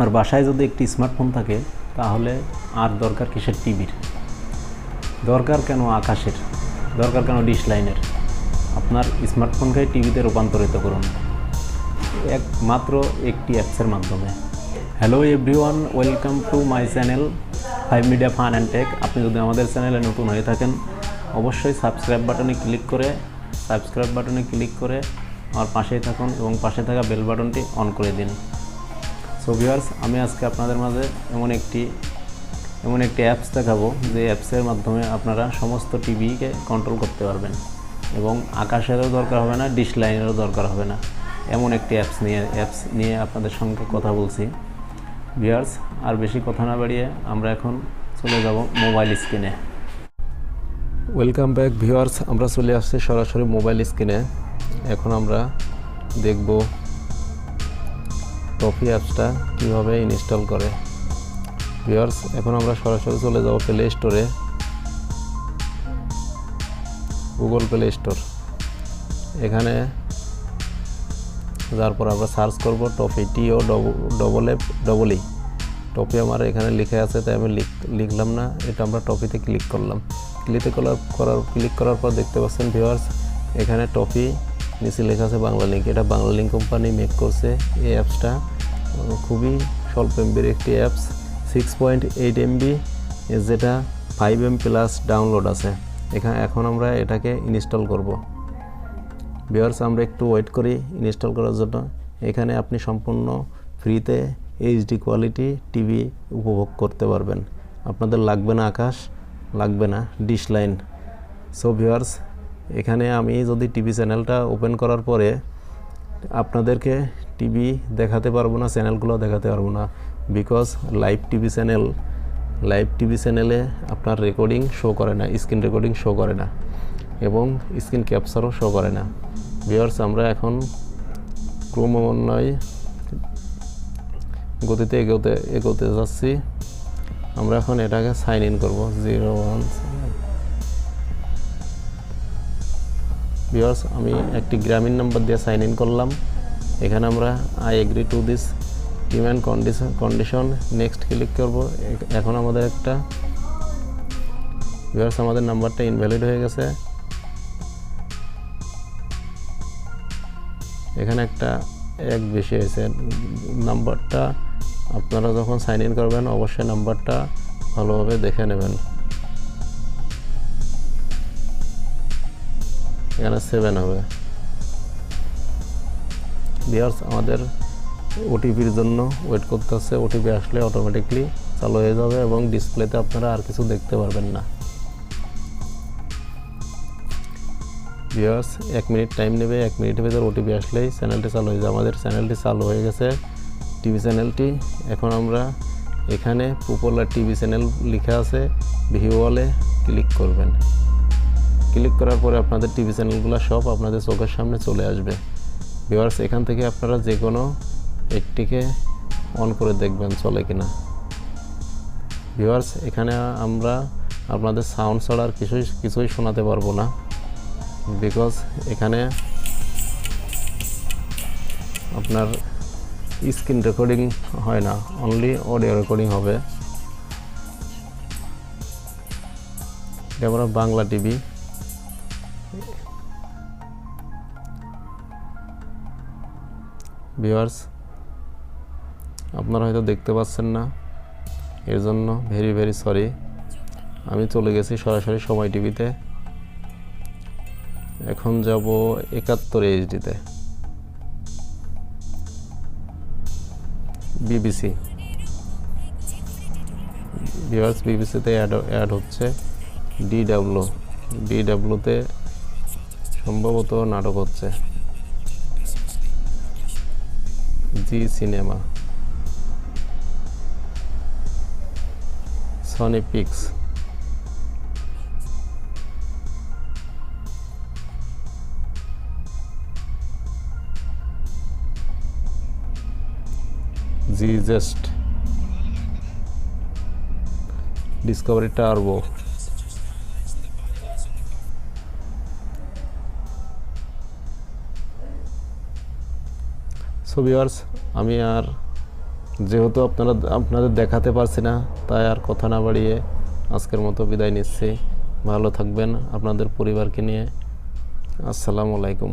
আপনার বাসায় যদি একটি স্মার্টফোন থাকে তাহলে আর দরকার কিসের টিভির, দরকার কেন আকাশের, দরকার কেন ডিশ লাইনের। আপনার স্মার্টফোনকে টিভিতে রূপান্তরিত করুন একমাত্র একটি অ্যাপসের মাধ্যমে। Hello everyone, welcome to my channel 5 media fun and tech. আপনি যদি আমাদের চ্যানেলে নতুন হয়ে থাকেন অবশ্যই সাবস্ক্রাইব বাটনে ক্লিক করে আমার পাশেই থাকুন এবং পাশে থাকা বেল বাটনটি অন করে দিন। সো ভিউয়ার্স, আমি আজকে আপনাদের মাঝে এমন একটি অ্যাপস দেখাবো যে অ্যাপসের মাধ্যমে আপনারা সমস্ত টিভিকে কন্ট্রোল করতে পারবেন এবং আকাশেরও দরকার হবে না, ডিশ লাইনেরও দরকার হবে না। এমন একটি অ্যাপস নিয়ে আপনাদের সঙ্গে কথা বলছি। ভিউয়ার্স, আর বেশি কথা না বাড়িয়ে আমরা এখন চলে যাব মোবাইল স্ক্রিনে। ওয়েলকাম ব্যাক ভিউয়ার্স, আমরা চলে আসছি সরাসরি মোবাইল স্ক্রিনে। এখন আমরা দেখব টফি অ্যাপসটা কীভাবে ইনস্টল করে। ভিউয়ার্স, এখন আমরা সরাসরি চলে যাব প্লে স্টোরে, গুগল প্লে স্টোর। এখানে যার পর আমরা সার্চ করব টফি, TOFFEE। টফি আমার এখানে লিখে আছে তাই আমি লিখলাম না, এটা আমরা টফিতে ক্লিক করলাম। ক্লিক করার পর দেখতে পাচ্ছেন ভিউয়ার্স, এখানে টফি নিচে লেখা আছে বাংলা লিঙ্ক। এটা বাংলা লিঙ্ক কোম্পানি মেক করছে এই অ্যাপসটা। খুবই স্বল্প এমবির একটি অ্যাপস, 6.8 MB, যেটা 5 M প্লাস ডাউনলোড আছে। এখন আমরা এটাকে ইনস্টল করব। ভিউয়ার্স, আমরা একটু ওয়েট করি ইনস্টল করার জন্য। এখানে আপনি সম্পূর্ণ ফ্রিতে HD কোয়ালিটি টিভি উপভোগ করতে পারবেন। আপনাদের লাগবে না আকাশ, লাগবে না ডিশ লাইন। সো ভিউয়ার্স, এখানে আমি যদি টিভি চ্যানেলটা ওপেন করার পরে আপনাদেরকে টিভি দেখাতে পারবো না, চ্যানেলগুলো দেখাতে পারবো না, বিকজ লাইভ টিভি চ্যানেলে আপনার রেকর্ডিং শো করে না, স্ক্রিন রেকর্ডিং শো করে না এবং স্ক্রিন ক্যাপচারও শো করে না। ভিউয়ার্স, আমরা এখন ক্রমান্বয়ে গতিতে এগোতে যাচ্ছি। আমরা এখন এটাকে সাইন ইন করবো 01। ভিউয়ার্স, আমি একটি গ্রামীণ নাম্বার দিয়ে সাইন ইন করলাম। এখানে আমরা I agree to this term and condition, next click করব। এখন আমাদের ভিউয়ার্স, আমাদের নাম্বারটা ইনভ্যালিড হয়ে গেছে। এখানে একটা এক বেশি হয়েছে। নাম্বারটা আপনারা যখন সাইন ইন করবেন অবশ্যই নাম্বারটা ভালোভাবে দেখে নেবেন। এখানে 7 হবে। ভিউয়ার্স, আমাদের ওটিপির জন্য ওয়েট করতে হচ্ছে। ওটিপি আসলে অটোমেটিকলি চালু হয়ে যাবে এবং ডিসপ্লেতে আপনারা আর কিছু দেখতে পারবেন না। ভিউয়ার্স, 1 মিনিট টাইম নেবে। 1 মিনিটের ভিতর ওটিপি আসলেই চ্যানেলটি চালু হয়ে যাবে। আমাদের চ্যানেলটি চালু হয়ে গেছে, টিভি চ্যানেলটি। এখন আমরা এখানে পপুলার টিভি চ্যানেল লেখা আছে, ভিউয়ালে ক্লিক করবেন। ক্লিক করার পরে আপনাদের টিভি চ্যানেলগুলো সব আপনাদের চোখের সামনে চলে আসবে। ভিউয়ার্স, এখান থেকে আপনারা যে কোনো একটিকে অন করে দেখবেন চলে কিনা। ভিউয়ার্স, এখানে আমরা আপনাদের সাউন্ড ছাড়া আর কিছুই শোনাতে পারবো না, বিকজ এখানে আপনার স্ক্রিন রেকর্ডিং হয় না, অনলি অডিও রেকর্ডিং হবে। এটা আমরা বাংলা টিভি। ভিউয়ার্স, আপনারা হয়তো দেখতে পাচ্ছেন না, এর জন্য ভেরি ভেরি সরি। আমি চলে গেছি সরাসরি সময় টিভিতে। এখন যাব 71 HD-তে। BBC। ভিউয়ার্স, BBC-তে অ্যাড হচ্ছে DW-তে সম্ভবত নাটক হচ্ছে। জি সিনেমা, সনি পিক্স, জি জেস্ট, ডিসকভারি টার্বো, সো ভিউয়ার্স, আমি আর যেহেতু আপনাদের দেখাতে পারছি না, তাই আর কথা না বাড়িয়ে আজকের মতো বিদায় নিচ্ছি। ভালো থাকবেন আপনাদের পরিবারকে নিয়ে। আসসালামু আলাইকুম।